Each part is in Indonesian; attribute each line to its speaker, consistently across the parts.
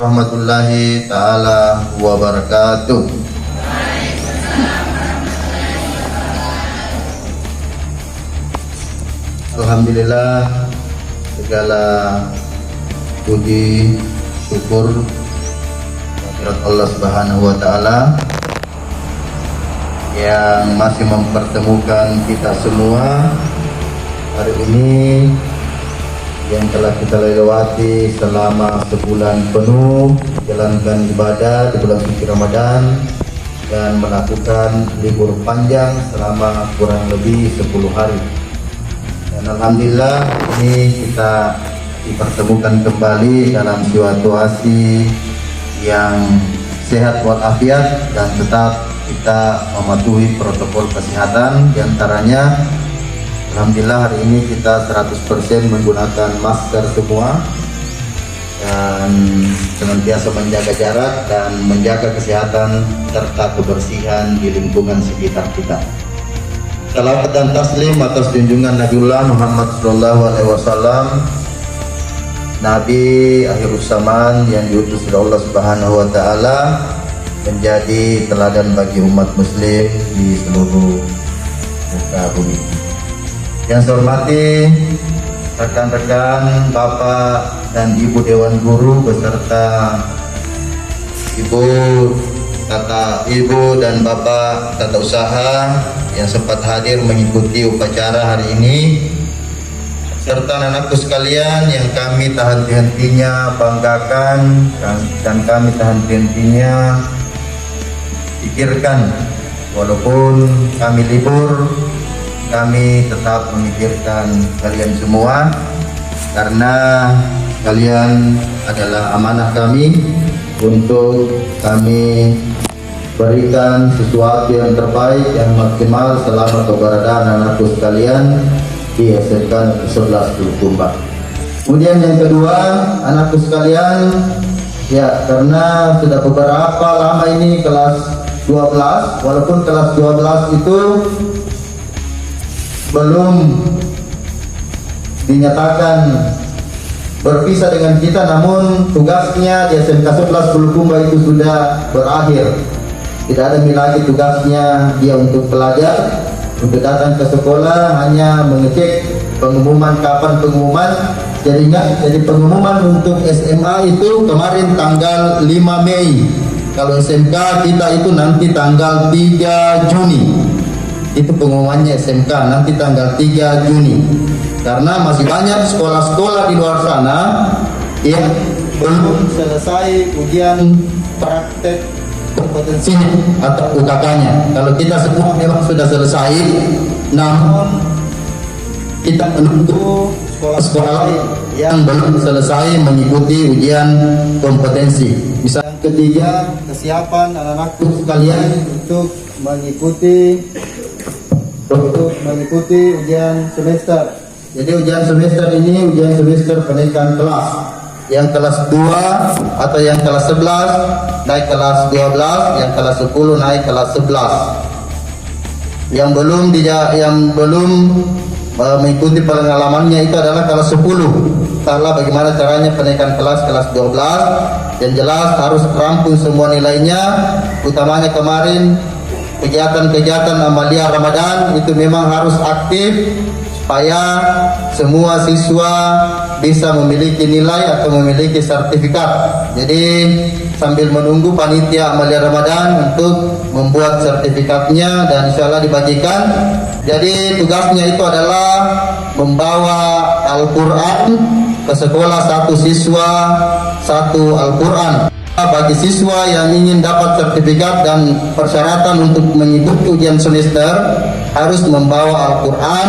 Speaker 1: warahmatullahi taala wabarakatuh. Alhamdulillah, segala puji syukur kehadirat Allah Subhanahu wa taala yang masih mempertemukan kita semua hari ini, yang telah kita lewati selama sebulan penuh menjalankan ibadah di bulan suci Ramadan dan melakukan libur panjang selama kurang lebih 10 hari. Dan alhamdulillah ini kita dipertemukan kembali dalam situasi yang sehat walafiat dan tetap kita mematuhi protokol kesehatan. Di antaranya alhamdulillah hari ini kita 100% menggunakan masker semua dan senantiasa menjaga jarak dan menjaga kesehatan serta kebersihan di lingkungan sekitar kita. Salawat dan taslim atas junjungan Nabiullah Muhammad SAW, Nabi akhir zaman yang diutus oleh Allah Subhanahu wa taala menjadi teladan bagi umat muslim di seluruh muka bumi. Yang saya hormati rekan-rekan, Bapak dan Ibu Dewan Guru beserta Ibu dan Bapak tata usaha yang sempat hadir mengikuti upacara hari ini, serta anak-anakku sekalian yang kami tak henti-hentinya banggakan dan kami tak henti-hentinya pikirkan. Walaupun kami libur, kami tetap memikirkan kalian semua karena kalian adalah amanah kami untuk kami berikan sesuatu yang terbaik, yang maksimal selama keberadaan anakku sekalian di SMK 11 Bulukumba. Kemudian yang kedua, anakku sekalian, ya karena sudah beberapa lama ini kelas 12, walaupun kelas 12 itu belum dinyatakan berpisah dengan kita, namun tugasnya di SMK 11 Bulukumba itu sudah berakhir. Tidak ada lagi tugasnya dia untuk pelajar, untuk datang ke sekolah, hanya mengecek pengumuman, kapan pengumuman. Jadi pengumuman untuk SMA itu kemarin tanggal 5 Mei. Kalau SMK kita itu nanti tanggal 3 Juni. Itu pengumumannya SMK nanti tanggal 3 Juni. Karena masih banyak sekolah-sekolah di luar sana yang belum selesai ujian praktek kompetensinya atau UKK-nya. Kalau kita semua memang sudah selesai, namun kita menunggu sekolah-sekolah lain yang belum selesai mengikuti ujian kompetensi. Misalnya ketiga, kesiapan anak-anakku sekalian untuk mengikuti ujian semester. Jadi ujian semester ini ujian semester kenaikan kelas. Yang kelas 2 atau yang kelas 11 naik kelas 12, yang kelas 10 naik kelas 11. Yang belum mengikuti pengalamannya itu adalah kelas 10. Entahlah bagaimana caranya penaikan kelas 12. Yang jelas harus rampung semua nilainya, utamanya kemarin kegiatan-kegiatan amalia Ramadan itu memang harus aktif supaya semua siswa bisa memiliki nilai atau memiliki sertifikat. Jadi sambil menunggu panitia amalia Ramadan untuk membuat sertifikatnya dan insya Allah dibagikan. Jadi tugasnya itu adalah membawa Al-Quran ke sekolah, satu siswa satu Al-Quran. Bagi siswa yang ingin dapat sertifikat dan persyaratan untuk mengikuti ujian semester harus membawa Al-Quran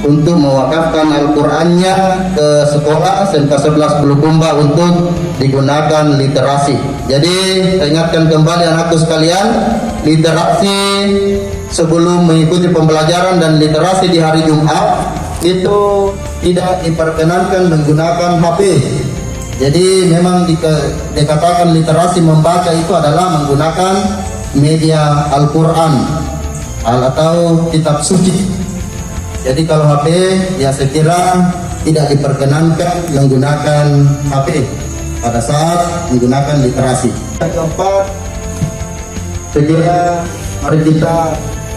Speaker 1: untuk mewakafkan Al-Qurannya ke sekolah SMK 11 Bulukumba untuk digunakan literasi. Jadi saya ingatkan kembali anakku sekalian, literasi sebelum mengikuti pembelajaran dan literasi di hari Jumat itu tidak diperkenankan menggunakan HP. Jadi memang dikatakan literasi membaca itu adalah menggunakan media Al-Quran atau kitab suci. Jadi kalau HP ya saya kira tidak diperkenankan menggunakan HP. pada saat digunakan literasi. Yang keempat, saya kira mari kita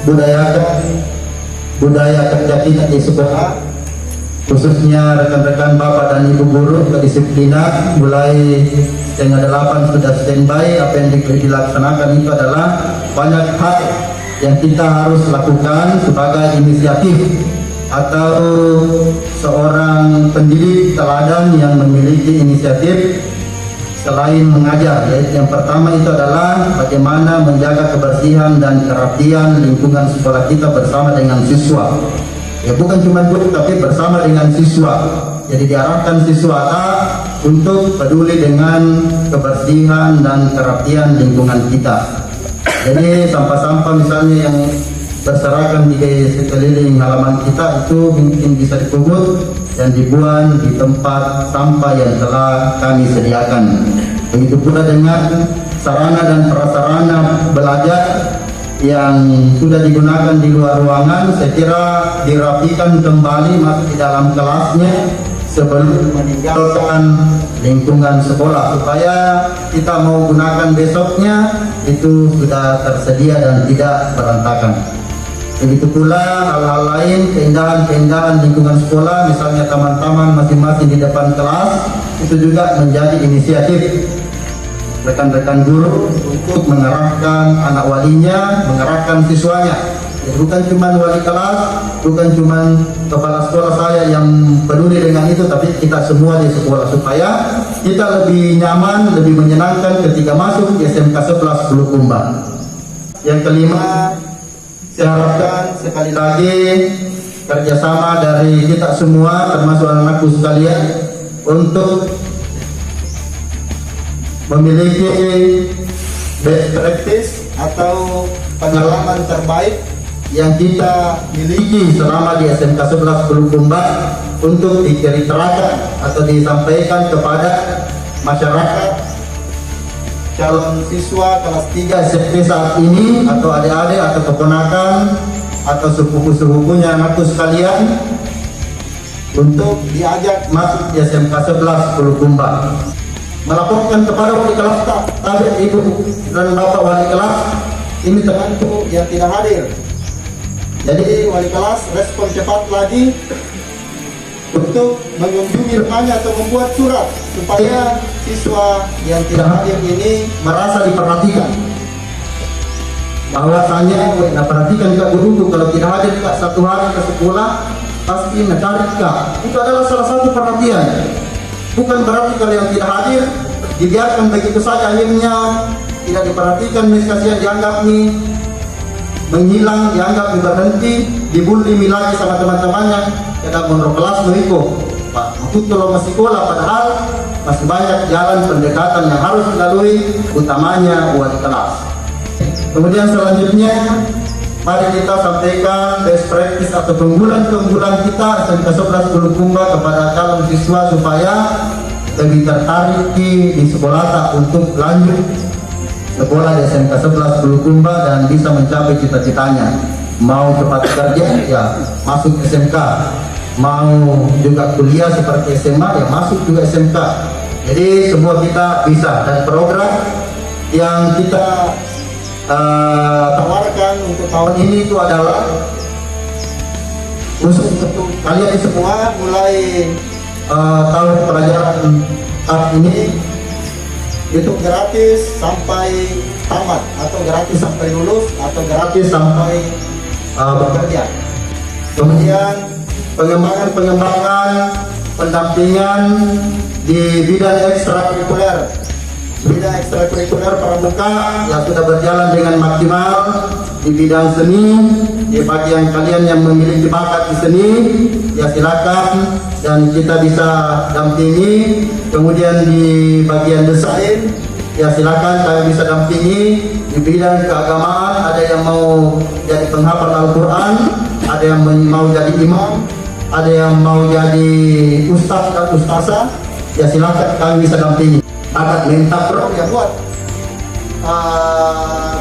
Speaker 1: budayakan budaya kerja kita di sekolah, khususnya rekan-rekan bapak dan ibu guru kedisiplinan. Mulai setengah 8 sudah standby. Apa yang dilaksanakan itu adalah banyak hal yang kita harus lakukan sebagai inisiatif atau seorang pendidik teladan yang memiliki inisiatif selain mengajar. Yaitu yang pertama itu adalah bagaimana menjaga kebersihan dan kerapian lingkungan sekolah kita bersama dengan siswa. Ya, bukan cuma guru tapi bersama dengan siswa. Jadi diarahkan siswa untuk peduli dengan kebersihan dan kerapian lingkungan kita. Jadi sampah-sampah misalnya yang berserakan di sekeliling halaman kita itu mungkin bisa dipungut dan dibuang di tempat sampah yang telah kami sediakan. Begitu pula dengan sarana dan prasarana belajar yang sudah digunakan di luar ruangan, saya kira dirapikan kembali masuk di dalam kelasnya sebelum meninggalkan lingkungan sekolah, supaya kita mau gunakan besoknya itu sudah tersedia dan tidak berantakan. Begitu pula hal-hal lain, keindahan-keindahan lingkungan sekolah, misalnya taman-taman masing-masing di depan kelas, itu juga menjadi inisiatif rekan-rekan guru untuk mengarahkan anak walinya, mengarahkan siswanya. Ya, bukan cuma wali kelas, bukan cuma kepala sekolah saya yang peduli dengan itu, tapi kita semua di sekolah, supaya kita lebih nyaman, lebih menyenangkan ketika masuk di SMK 11 Bulukumba. Yang kelima, saya harapkan sekali lagi kerjasama dari kita semua, termasuk anak-anakku sekalian, untuk memiliki best practice atau pengalaman terbaik yang kita miliki selama di SMK 11 Bulukumba untuk diceritakan atau disampaikan kepada masyarakat calon siswa kelas 3 SMP saat ini, atau adik-adik atau keponakan atau sepupu-sepupunya anakku sekalian, untuk diajak masuk di SMK 11 Bulukumba. Melaporkan kepada wali kelas, tapi ibu dan bapak wali kelas, ini temanku yang tidak hadir. Jadi wali kelas respon cepat lagi untuk mengunjungi rumahnya atau membuat surat supaya siswa yang tidak hadir ini merasa diperhatikan. Bahwasanya perhatikan Kak guruku, kalau tidak hadir Kak satu hari ke sekolah pasti mencari Kak. Itu adalah salah satu perhatian. Bukan berarti kalau yang tidak hadir dibiarkan begitu saja, akhirnya tidak diperhatikan, kasihan, dianggap nih menghilang, dianggap berhenti, dibully lagi sama teman-temannya. Kita menurut kelas meriko Pak, itu kalau masih sekolah, padahal masih banyak jalan pendekatan yang harus dilalui, utamanya wali kelas. Kemudian selanjutnya, mari kita sampaikan best practice atau keunggulan-keunggulan kita SMK 11 Bulukumba kepada calon siswa supaya lebih tertarik di sekolah untuk lanjut sekolah di SMK 11 Bulukumba dan bisa mencapai cita-citanya. Mau cepat kerja ya masuk SMK, mau juga kuliah seperti SMA ya masuk juga SMK. Jadi semua kita bisa, dan program yang kita tawarkan untuk tahun ini itu adalah khusus untuk kalian semua mulai tahun pelajaran tahun ini itu gratis sampai tamat, atau gratis sampai lulus, atau gratis sampai bekerja. Kemudian pengembangan pendampingan di bidang ekstrakurikuler. Bidang ekstrakurikuler pramuka yang sudah berjalan dengan maksimal di bidang seni. Di bagian kalian yang memiliki bakat di seni, ya silakan dan kita bisa dampingi. Kemudian di bagian desain, ya silakan kalian bisa dampingi. Di bidang keagamaan, ada yang mau jadi penghafal Al-Quran, ada yang mau jadi imam, ada yang mau jadi ustaz dan ustazah, ya silakan kalian bisa dampingi. Bakat main takraw ya buat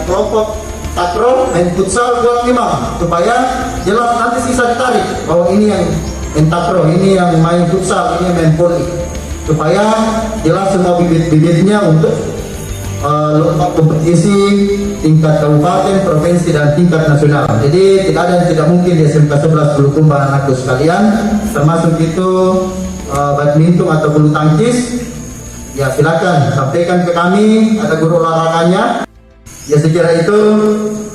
Speaker 1: kelompok takraw, main futsal buat imam, supaya jelas nanti sisa ditarik bahwa ini yang main takraw, ini yang main futsal, ini yang main voli. supaya jelas semua bibit-bibitnya untuk lomba kompetisi tingkat kabupaten, provinsi, dan tingkat nasional. Jadi tidak ada yang tidak mungkin di SMK 11 Bulukumba anakku sekalian, termasuk itu badminton atau bulu tangkis. Ya silakan sampaikan ke kami, ada guru olahraganya. Ya sekira itu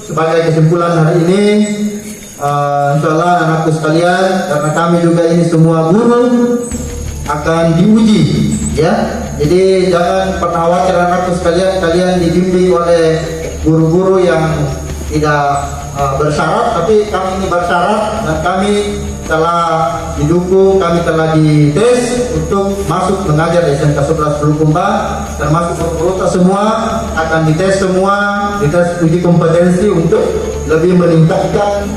Speaker 1: sebagai kesimpulan hari ini. Insya Allah anakku sekalian, karena kami juga ini semua guru akan diuji, ya. Jadi jangan pernah khawatir anakku sekalian, kalian dibimbing oleh guru-guru yang tidak bersyarat, tapi kami ini bersyarat dan kami telah didukung, kami telah dites untuk masuk mengajar di SMK 11 Bulukumba, termasuk guru semua akan dites semua, dites uji kompetensi untuk lebih meningkatkan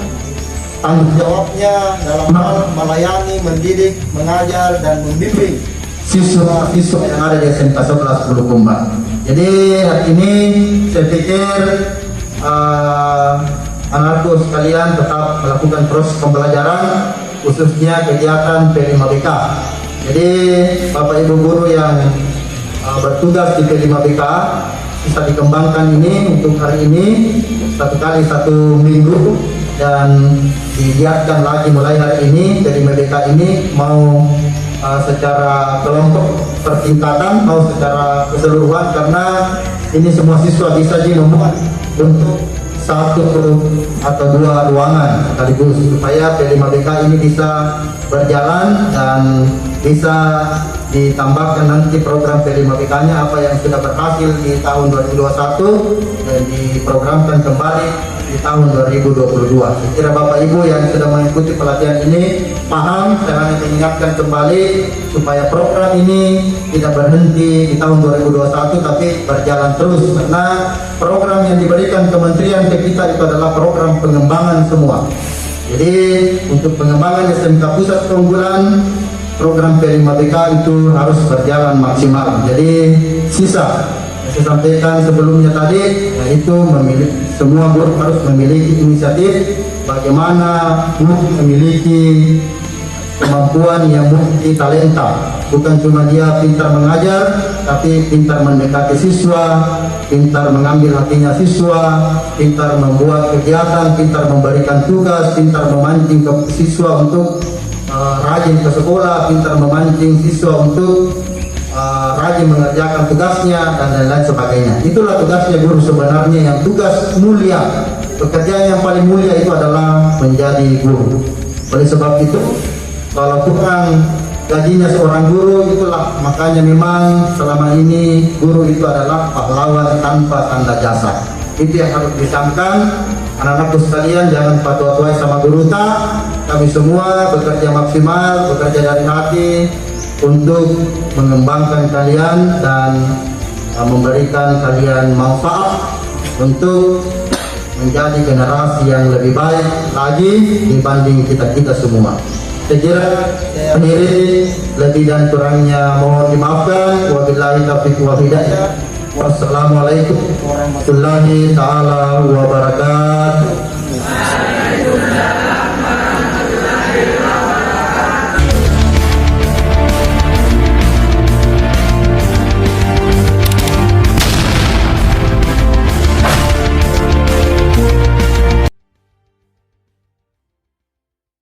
Speaker 1: tanggung jawabnya dalam hal melayani, mendidik, mengajar, dan membimbing siswa-siswa yang ada di SMK 11 Bulukumba. Jadi hari ini saya pikir anakku sekalian tetap melakukan proses pembelajaran, khususnya kegiatan P5BK. Jadi Bapak Ibu guru yang bertugas di P5BK bisa dikembangkan ini untuk hari ini 1 kali 1 minggu, dan digiatkan lagi mulai hari ini. Jadi P5BK ini mau secara kelompok pertingkatan, mau secara keseluruhan, karena ini semua siswa bisa memuat untuk 1 atau 2 ruangan sekaligus, supaya P5BK ini bisa berjalan dan bisa ditambahkan nanti program P5BK-nya apa yang sudah berhasil di tahun 2021 dan diprogramkan kembali di tahun 2022. Saya kira Bapak Ibu yang sudah mengikuti pelatihan ini paham. Saya hanya mengingatkan kembali supaya program ini tidak berhenti di tahun 2021 tapi berjalan terus, karena program yang diberikan kementerian ke kita itu adalah program pengembangan semua. Jadi untuk pengembangan SMK Pusat Keunggulan, program P5BK itu harus berjalan maksimal. Jadi sisa saya sampaikan sebelumnya tadi, yaitu semua guru harus memiliki inisiatif bagaimana guru memiliki kemampuan yang multi talenta. Bukan cuma dia pintar mengajar, tapi pintar mendekati siswa, pintar mengambil hatinya siswa, pintar membuat kegiatan, pintar memberikan tugas, pintar memancing ke siswa untuk rajin ke sekolah, pintar memancing siswa untuk rajin mengerjakan tugasnya, dan lain-lain sebagainya. Itulah tugasnya guru sebenarnya, yang tugas mulia. Pekerjaan yang paling mulia itu adalah menjadi guru. Oleh sebab itu, kalau kurang gajinya seorang guru, itulah makanya memang selama ini guru itu adalah pahlawan tanpa tanda jasa. Itu yang harus disampaikan. Anak-anakku sekalian, jangan patuh-patuh sama guru tak. Kami semua bekerja maksimal, bekerja dari hati untuk mengembangkan kalian dan memberikan kalian manfaat untuk menjadi generasi yang lebih baik lagi dibanding kita semua. Saya kira sendiri lebih dan kurangnya mohon dimaafkan. Wabillahi taufiq wal hidayah. Wassalamualaikum warahmatullahi taala wabarakatuh.